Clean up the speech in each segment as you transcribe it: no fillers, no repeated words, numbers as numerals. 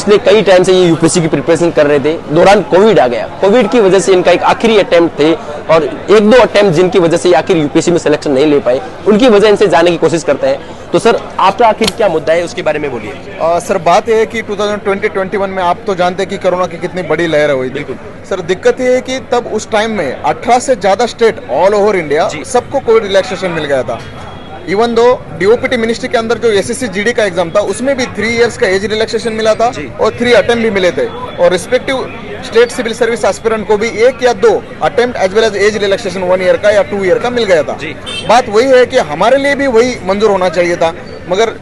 पिछले कई टाइम से ये यूपीएससी की प्रिपरेशन कर रहे थे। दौरान कोविड आ गया, कोविड की वजह से इनका एक आखिरी अटेम्प्ट थे और एक दो अटेम्प्ट जिनकी वजह से आखिर यूपीएससी में सिलेक्शन नहीं ले पाए, उनकी वजह इनसे जाने की कोशिश करते हैं। तो सर आपका आखिर क्या मुद्दा है, उसके बारे में बोलिए। सर बात यह है कि 2020-21 में आप तो जानते हैं कि कोरोना की कितनी बड़ी लहर हुई थी। सर दिक्कत ये है कि तब उस टाइम में 18 से ज्यादा स्टेट ऑल ओवर इंडिया सबको कोविड रिलैक्सेशन मिल गया था। इवन दो डीओपीटी मिनिस्ट्री के अंदर जो एसएससी जीडी का एग्जाम था उसमें भी 3 इयर्स का एज रिलैक्सेशन मिला था और 3 अटेम्प्ट भी मिले थे, और respective state civil service aspirant को भी 1 या 2 attempt as well as age relaxation 1 year का या 2 ईयर का मिल गया था। बात वही है कि हमारे लिए भी वही मंजूर होना चाहिए था, मगर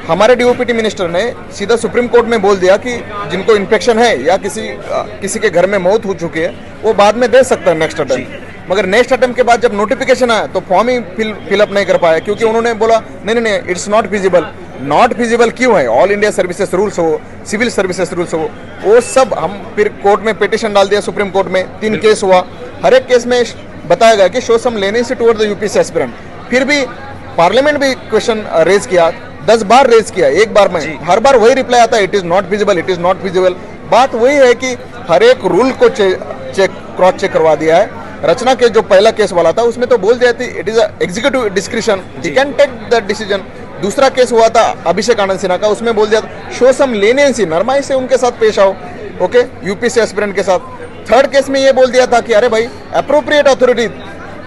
हमारे डीओपीटी मिनिस्टर ने सीधा सुप्रीम कोर्ट में बोल दिया कि जिनको इन्फेक्शन है या किसी के घर में मौत हो चुकी है वो बाद में दे सकता है नेक्स्ट अटेम्प्ट। मगर नेक्स्ट अटेम्प्ट के बाद जब नोटिफिकेशन आया तो फॉर्म ही फिलअप नहीं कर पाया, क्योंकि उन्होंने बोला नहीं it's not feasible. Not feasible क्यों है? ऑल इंडिया सर्विसेज रूल्स हो, सिविल सर्विसेज रूल्स हो, वो सब हम फिर कोर्ट में पिटिशन डाल दिया सुप्रीम कोर्ट में। 3 केस हुआ, हर एक केस में बताया गया कि show some leniency toward the UPSC aspirant. फिर भी पार्लियामेंट भी क्वेश्चन रेज किया, 10 बार रेज किया, एक बार में हर बार वही रिप्लाई आता है, it is not feasible, it is not feasible. बात वही है कि हर एक रूल को क्रॉस चेक करवा दिया है। रचना के जो पहला केस वाला था उसमें तो बोल दिया थी it is executive description, he can take the decision. दूसरा केस हुआ था अभिषेक आनंद सिन्हा का, उसमें बोल दिया शो सम लेनेंसी, नरमाई से उनके साथ पेश आओ, ओके, यूपीएससी एस्पिरेंट के साथ। थर्ड केस में ये बोल दिया था कि अरे भाई appropriate authority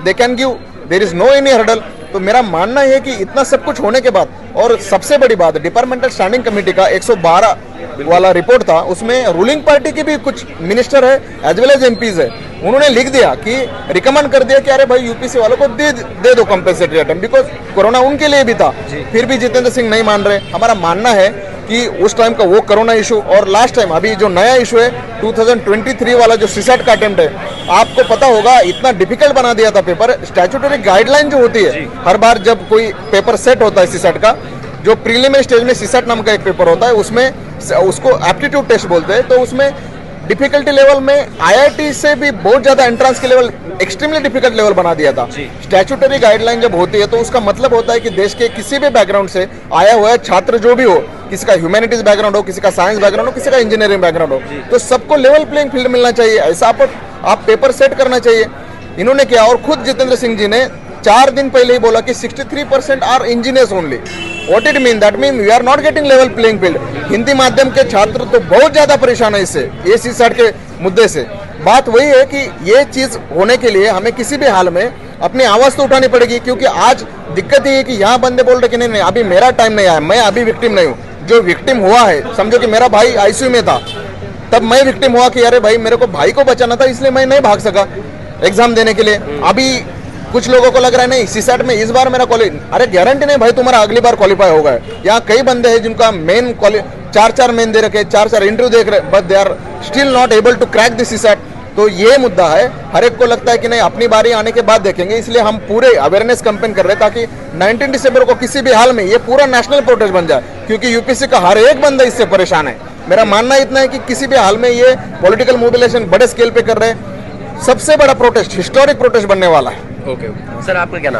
they can give, there is no any hurdle. तो मेरा मानना है कि इतना सब कुछ होने के बाद, और सबसे बड़ी बात डिपार्टमेंटल स्टैंडिंग कमेटी का 112 वाला रिपोर्ट था, उसमें रूलिंग पार्टी के भी कुछ मिनिस्टर है एज वेल एज एमपीज है, उन्होंने लिख दिया कि रिकमेंड कर दिया कि अरे भाई यूपीसी वालों को दे दो कंपेंसेटरी अटेम्प्ट, बिकॉज कोरोना उनके लिए भी था। फिर भी जितेंद्र सिंह नहीं मान रहे। हमारा मानना है कि उस टाइम का वो कोरोना इशू और लास्ट टाइम अभी जो नया इशू है 2023 वाला जो सीसैट का अटेम्प्ट है, आपको पता होगा इतना डिफिकल्ट बना दिया था पेपर। स्टैट्यूटरी गाइडलाइन जो होती है हर बार जब कोई पेपर सेट होता है सीसैट का, जो प्रीलिमिनरी स्टेज में सीसैट नाम का एक पेपर होता है, उसमें उसको एप्टीट्यूड टेस्ट बोलते हैं, तो उसमें डिफिकल्टी लेवल में आईआईटी से भी बहुत ज्यादा एंट्रेंस के लेवल एक्सट्रीमली डिफिकल्ट लेवल बना दिया था। स्टैट्यूटरी गाइडलाइन जब होती है तो उसका मतलब होता है कि देश के किसी भी बैकग्राउंड से आया हुआ है छात्र जो भी हो, किसी का ह्यूमैनिटीज बैकग्राउंड हो, किसी का साइंस बैकग्राउंड हो, किसी का इंजीनियरिंग बैकग्राउंड हो, तो सबको लेवल प्लेइंग फील्ड मिलना चाहिए। ऐसा आप पेपर सेट करना चाहिए। इन्होंने किया, और खुद जितेंद्र सिंह जी ने 4 दिन पहले ही बोला कि 63% are engineers only. What it mean? That mean we are not getting level playing field. Hindi माध्यम के छात्र तो बहुत ज्यादा परेशान है इससे, ये सीसैट के मुद्दे से। बात वही है कि ये चीज होने के लिए हमें किसी भी हाल में अपनी आवाज तो उठानी पड़ेगी, क्योंकि आज दिक्कत ये है कि यहाँ बंदे बोल रहे कि नहीं अभी मेरा टाइम नहीं आया, मैं अभी विक्टिम नहीं हूँ। जो विक्टिम हुआ है, समझो कि मेरा भाई आईसीयू में था, तब मैं विक्टिम हुआ कि अरे भाई मेरे को भाई को बचाना था, इसलिए मैं नहीं भाग सका एग्जाम देने के लिए। अभी कुछ लोगों को लग रहा है नहीं सीसैट में इस बार मेरा अरे गारंटी नहीं भाई तुम्हारा अगली बार क्वालिफाई होगा। यहाँ कई बंदे हैं जिनका मेन 4 मेन दे रखे, 4 इंटरव्यू देख रहे, but they are still not able to crack this CSAT. तो ये मुद्दा है। हर एक को लगता है कि नहीं अपनी बारी आने के बाद देखेंगे, इसलिए हम पूरे अवेयरनेस कैंपेन कर रहे हैं ताकि 19 दिसंबर को किसी भी हाल में ये पूरा नेशनल प्रोटेस्ट बन जाए, क्योंकि यूपीएससी का हर एक बंदा इससे परेशान है। मेरा मानना इतना है कि किसी भी हाल में ये पॉलिटिकल मोबिलाइजेशन बड़े स्केल पे कर रहे हैं। सबसे बड़ा प्रोटेस्ट, हिस्टोरिक प्रोटेस्ट बनने वाला है। ओके सर, आपका क्या नाम?